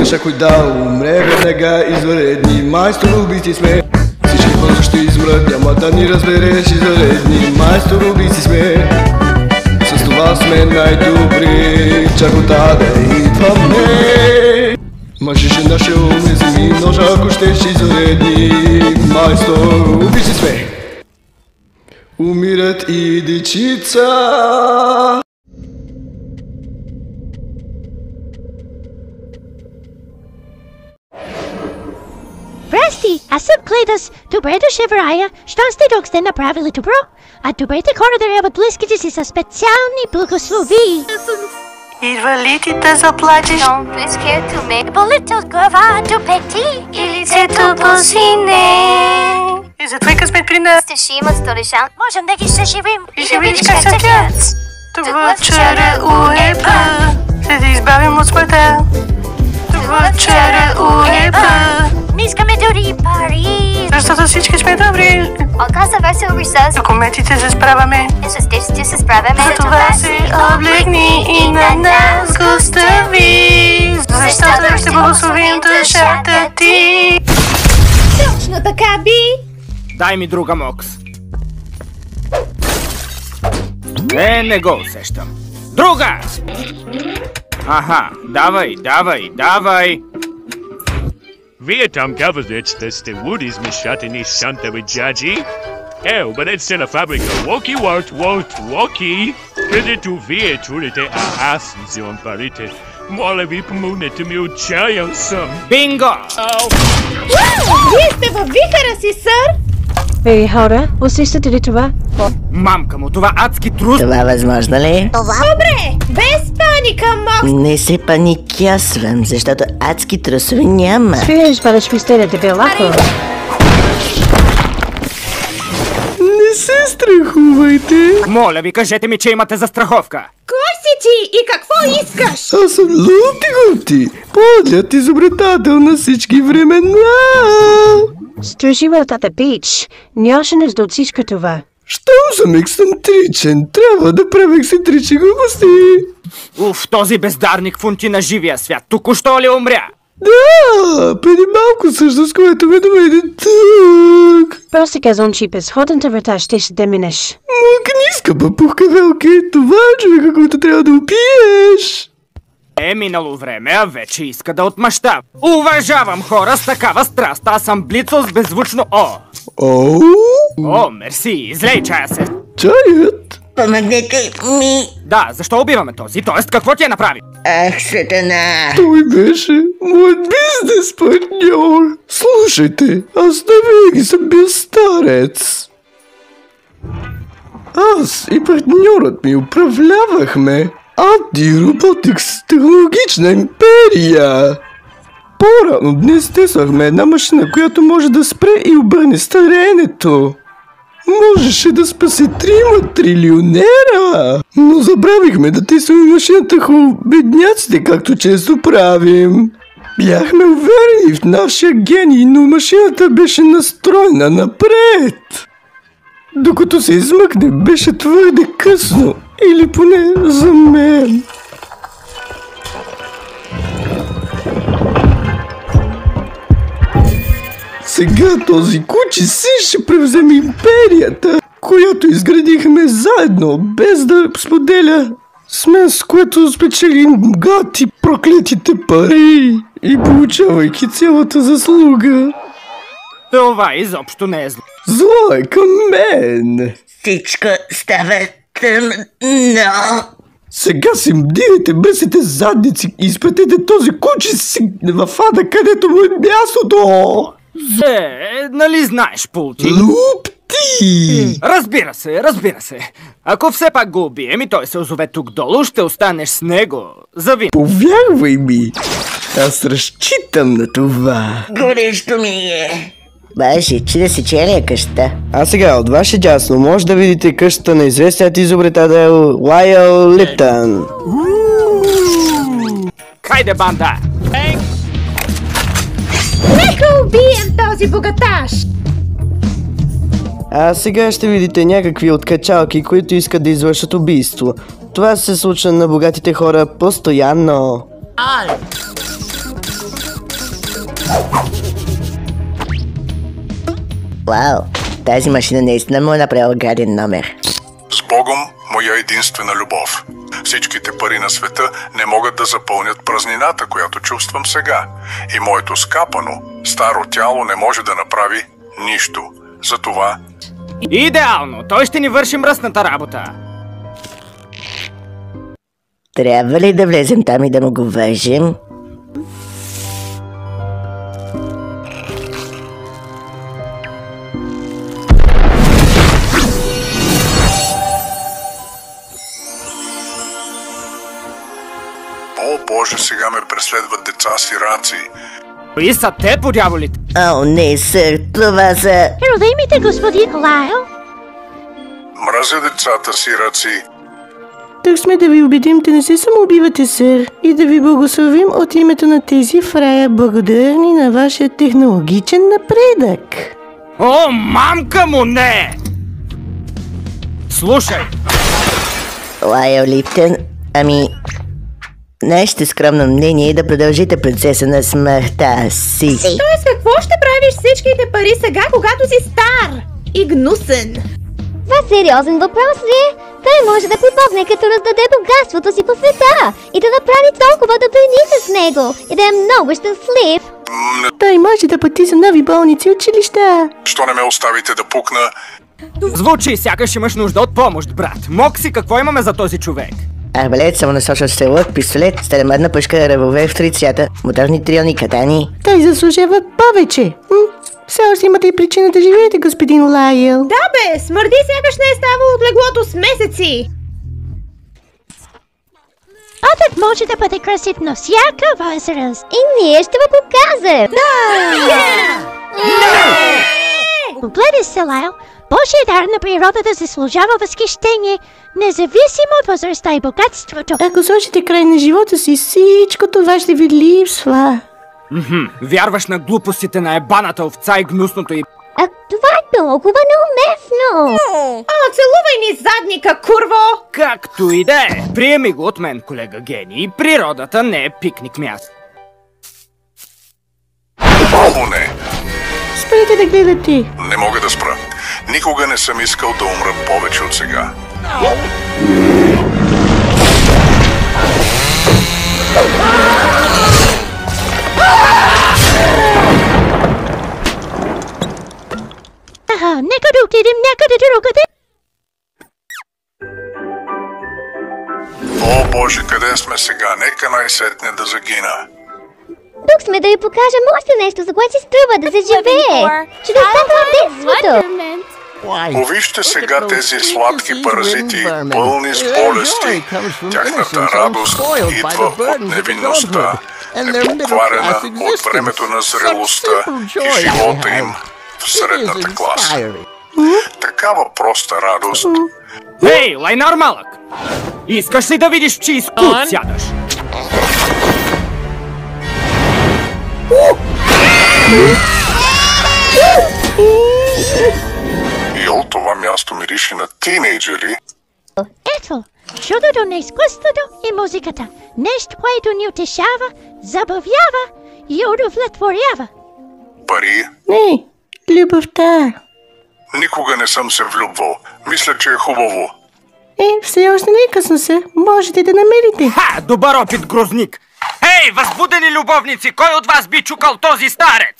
Искаш ако да умре веднага извънредни майстор-убийци сме. Всички бързо ще измрат, няма да ни разбереш, извънредни майстор-убийци сме. С това сме най-добри, чак от да идваме. Мъж и жена ще умезим и ножа, ако щеш, извънредни майстор-убийци сме. Умират и дечица. Здрасти, аз съм Кледас. Добре дошли в рая. Щом сте тук сте направили добро, а добрите хора даряват близките си със специални благослови. Идва ли ти да заплачеш? Близкието ме болите от глава до пети И лицето посине. И за твой късмет при нас Ще ще имат сторишан. Можем да ги съживим и ще видиш как се тят. Това чара уепа, ще те избавим от смъртта. Това чара уепа. Не искаме дори пари. Защото всички сме добри. Оказа весело с Документите се справяме. и с тестите се справяме. За това се облегни и на нас го стави. Защото ще благословим душата ти. Точно така би. Дай ми друга мокс. Не го усещам. Друга! Аха, давай. Вие там казвате, че сте луди измешатени с шантави джаджи? Бъдете се на фабрика Walkie, където вие трудите, а аз взимам парите. Моля ви, помогнете ми, отчаян съм. Бинго! Вие сте във вихара си, сър. Ей, хора, усещате ли това? Мамка му, това адски трус... Това възможно ли е? Добре, без паника, Мокс. Не се паникясвам, защото адски трусове няма. Спираш, бъдеш пистеля, дебелако. Не се страхувайте. Моля ви, кажете ми, че имате застраховка. Кой си ти и какво искаш? Аз съм Лути-Гути, подлият изобретател на всички времена. Стой живот at the beach. Нямаше нужда от всичко това. Щом съм ексцентричен, трябва да правя ексцентрични глупости. Уф, този бездарник фунти на живия свят. Току-що ли умря? Да, преди малко също, с което ме доведе тук. Просто казвам, че през ходната врата ще да минеш. Мъкни, папухка велки, това е човека, който трябва да опиеш. Е минало време, а вече иска да отмъща. Уважавам хора с такава страст. Аз съм блицо с беззвучно О. О, мерси, излей чая се. Чаят? Помогнете ми! Да, защо убиваме този? Тоест, какво ти е направи? Ах, сатана! Той беше моят бизнес партньор. Слушайте, аз не винаги съм бил старец. Аз и партньорът ми управлявахме Адди Роботикс технологична империя. По-рано днес тествахме една машина, която може да спре и обърне стареенето. Можеше да спаси 3 трилионера. Но забравихме да тестваме машината бедняците, както често правим. Бяхме уверени в нашия гений, но машината беше настроена напред. Докато се измъкне, беше твърде късно. Или поне за мен. Сега този кучи си ще превземе империята, която изградихме заедно, без да споделя с мен, с което спечелим богати проклетите пари и получавайки цялата заслуга. Това изобщо не е зло. Зло е към мен. Всичко става тъмно. Сега си мдирайте бръсите задници и изпратете този кучи си в ада, където му е мястото. Нали знаеш, Пулти? Лупти! Разбира се. Ако все пак го убием и той се озове тук долу, ще останеш с него завинаги. Повярвай ми, аз разчитам на това. Горещо ми е. Баше, че да си черия къщата. А сега, от ваше дясно, може да видите къщата на известният изобретател Лайъл Липтън. Хайде, банда! Нека убием този богаташ! А сега ще видите някакви откачалки, които искат да извършат убийство. Това се случва на богатите хора постоянно. Вау, тази машина наистина му е направила гаден номер. С Богом, моя единствена любов. Всичките пари на света не могат да запълнят празнината, която чувствам сега. И моето скапано, старо тяло не може да направи нищо. Затова... Идеално! Той ще ни върши мръсната работа. Трябва ли да влезем там и да му го вържим? О, Боже, сега ме преследват деца сираци. Кои са те, по дяволите? О, не, сър, това са... Херувимите, господин Лайл. Мразя децата сираци. Тук сме да ви убедим да не се самоубивате, сър, и да ви благословим от името на тези в рая, благодарни на вашия технологичен напредък. О, мамка му не! Слушай! Лайл Липтън, ами... Нашето скромно мнение е да продължите процеса на смъртта си. Тоест, какво ще правиш всичките пари сега, когато си стар и гнусен? Това сериозен въпрос ли е? Той може да помогне, като раздаде богатството си по света и да направи толкова добрини с него и да е много щастлив. Той може да плати за нови болници и училища. Що не ме оставите да пукна? Звучи, сякаш имаш нужда от помощ, брат. Мокси, какво имаме за този човек? Арбалет, самонасочващ стрелък, пистолет, старомодна пушка, револвер в три цвята, моторни триони, катани. Той заслужава повече. Все още имате и причина да живеете, господин Лайл. Да бе, смърди сякаш не е ставало от леглото с месеци. Отът може да бъде красив на всяка възраст. И ние ще го покажем. Гледай се, Лайл. Божия дар на природата заслужава възхищение, независимо от възрастта и богатството. Ако сложите край на живота си, всичко това ще ви липсва. Вярваш на глупостите на ебаната овца и гнусното й... А това е толкова неуместно. О, целувай ни задника, курво! Както и да е, приеми го от мен, колега гений. Природата не е пикник място. О, не! Спрете да гледате. Не мога да спра. Никога не съм искал да умра повече от сега. Нека да отидем някъде другаде. О, Боже, къде сме сега? Нека най-сетне да загина. Тук сме да ви покажем още нещо, за което си струва да се живее. Чудесата на детството. Повижте сега тези сладки паразити, пълни с болести. Тяхната радост идва от невинността, непокварена от времето на зрелостта и живота им в средната класа. Такава проста радост. Ей, лайнар малък! Искаш ли да видиш, че изкут сядаш? Йо, това място мирише на тинейджери. Ето, чудото на изкуството и музиката. Нещо, което ни утешава, забавява и удовлетворява. Пари? Не, любовта. Никога не съм се влюбвал. Мисля, че е хубаво. Все още не е късно, сър. Можете да намерите. Ха, добър опит, грозник! Ей, възбудени любовници, кой от вас би чукал този старец?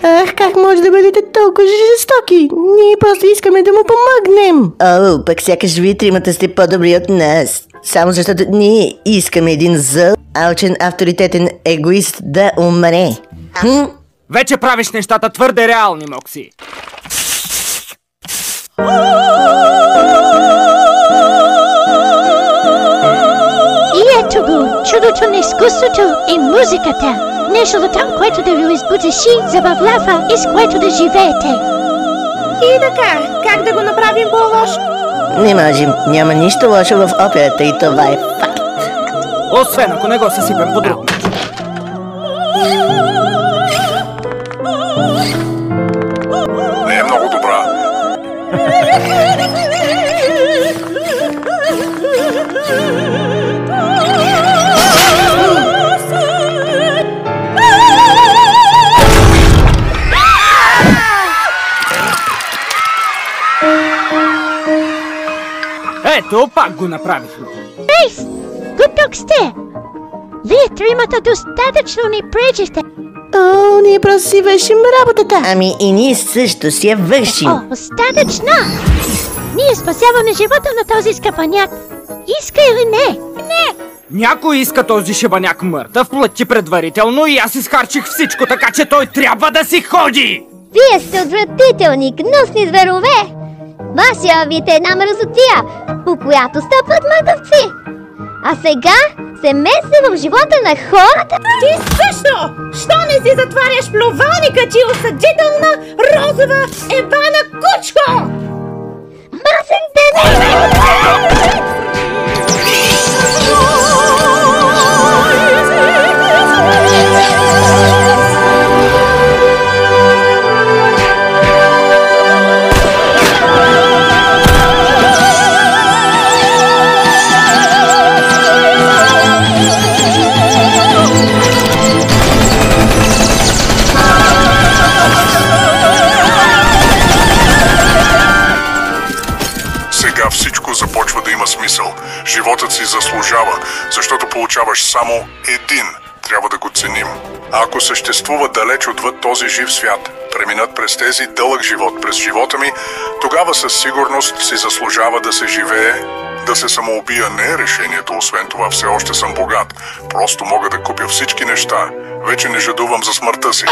Ах, как може да бъдете толкова жестоки? Ние просто искаме да му помогнем. О, пък сякаш вие тримата сте по-добри от нас. Само защото ние искаме един зъл, алчен, авторитетен егоист да умре. Вече правиш нещата твърде реални, Мокси. И ето го, чудото на изкуството и музиката. Нещото там, което да ви избудеши, забавлява и с което да живеете. И така, как да го направим по-лошо? Не можем, няма нищо лошо в операта и това е факт. Освен ако не го съсипем по друг начин. Не е много добра. Ето, пак го направихме. Рейс! Готов сте! Вие тримата достатъчно ни пречите. О, ние просто си вършим работата. Ами и ние също си я вършим. О, достатъчно! Ние спасяваме живота на този скъпаняк. Иска или не? Не! Някой иска този шибаняк мъртъв, плати предварително и аз изхарчих всичко, така че той трябва да си ходи! Вие сте отвратителни, гнусни зверове! Масиавите една мразотия, по която стъпват мъртъвци. А сега се меси в живота на хората. Ти също! Що не си затваряш плувалника, ти осъдителна розова ебана кучко! Масен те всичко започва да има смисъл. Животът си заслужава, защото получаваш само един. Трябва да го ценим. А ако съществува далеч отвъд този жив свят, преминат през тези дълъг живот, през живота ми, тогава със сигурност си заслужава да се живее. Да се самоубия не е решението, освен това все още съм богат. Просто мога да купя всички неща. Вече не жадувам за смъртта си.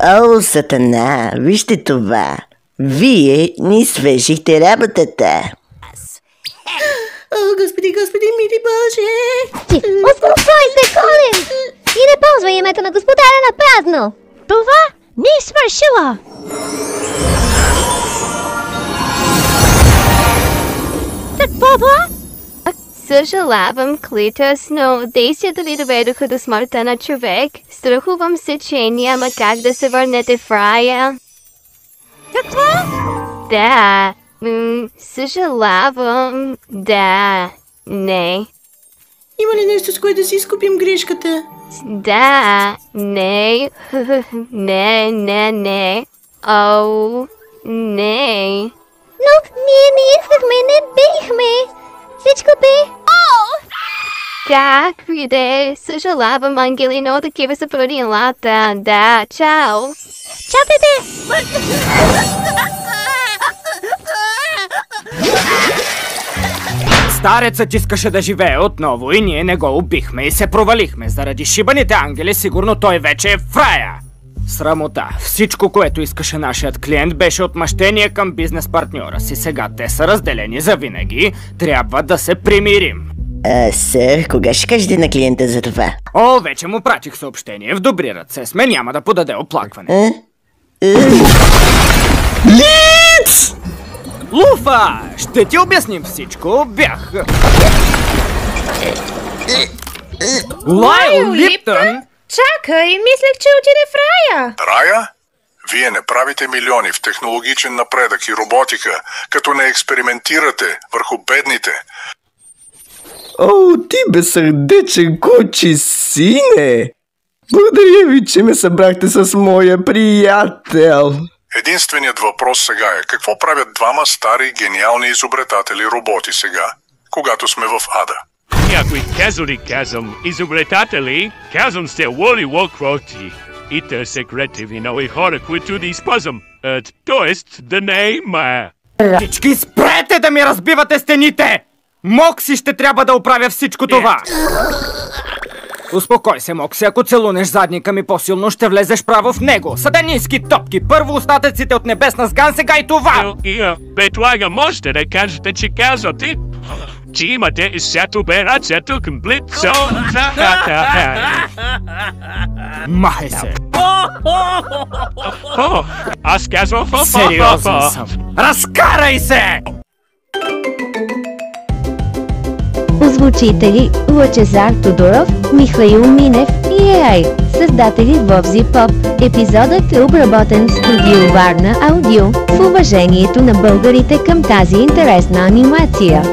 О, сатана, вижте това. Вие ни свежихте работата. О, господи, мили Боже! Успокой се, Колин! И не ползвай името на господаря на празно! Това не е свършила! Какво била? Съжалявам, Клитос, но действията ви доведоха до смъртта на човек. Страхувам се, че няма как да се върнете в рая. Какво? Да, съжалявам. Да, не. Има ли нещо, с което да си изкупим грешката? Да, не. Не. О, не. Но ние не искахме, не бихме. Всичко бе... Как иде? Съжалявам, ангели, но такива са правилата. Да, чао. Чао, бебе! Старецът искаше да живее отново и ние не го убихме и се провалихме. Заради шибаните ангели, сигурно той вече е в рая. Срамота. Всичко, което искаше нашият клиент, беше отмъщение към бизнес партньора си. Сега те са разделени завинаги. Трябва да се примирим. Сър, кога ще кажете на клиента за това? О, вече му пратих съобщение. В добри ръце сме, няма да подаде оплакване. Лиц! Луфа! Ще ти обясним всичко. Бях... Лайл Липтън? Чакай, мислех, че отиде в рая. Рая? Вие не правите милиони в технологичен напредък и роботика, като не експериментирате върху бедните. О, ти безсърдечен кучи сине! Благодаря ви, че ме събрахте с моя приятел. Единственият въпрос сега е, какво правят двама стари гениални изобретатели роботи сега, когато сме в ада? Някой казвам, изобретатели, казвам сте Уоли Уокроти. И те са креативни нови хора, които да използвам. Тоест, да не има. Всички спрете да ми разбивате стените! Мокси ще трябва да оправя всичко това! Успокой се, Мокси, ако целунеш задника ми по-силно, ще влезеш право в него. Сатанински топки! Първо остатъците от небесна сган, сега и това! Предлагам можете да кажете, че казвате, че имате изцято операцията комплит со... Махай се! Аз казвам... Сериозен съм. Разкарай се! Озвучители Лъчезар Тодоров, Михаил Минев и AI. Създатели Вовзи Поп. Епизодът е обработен в студио Варна Аудио в уважението на българите към тази интересна анимация.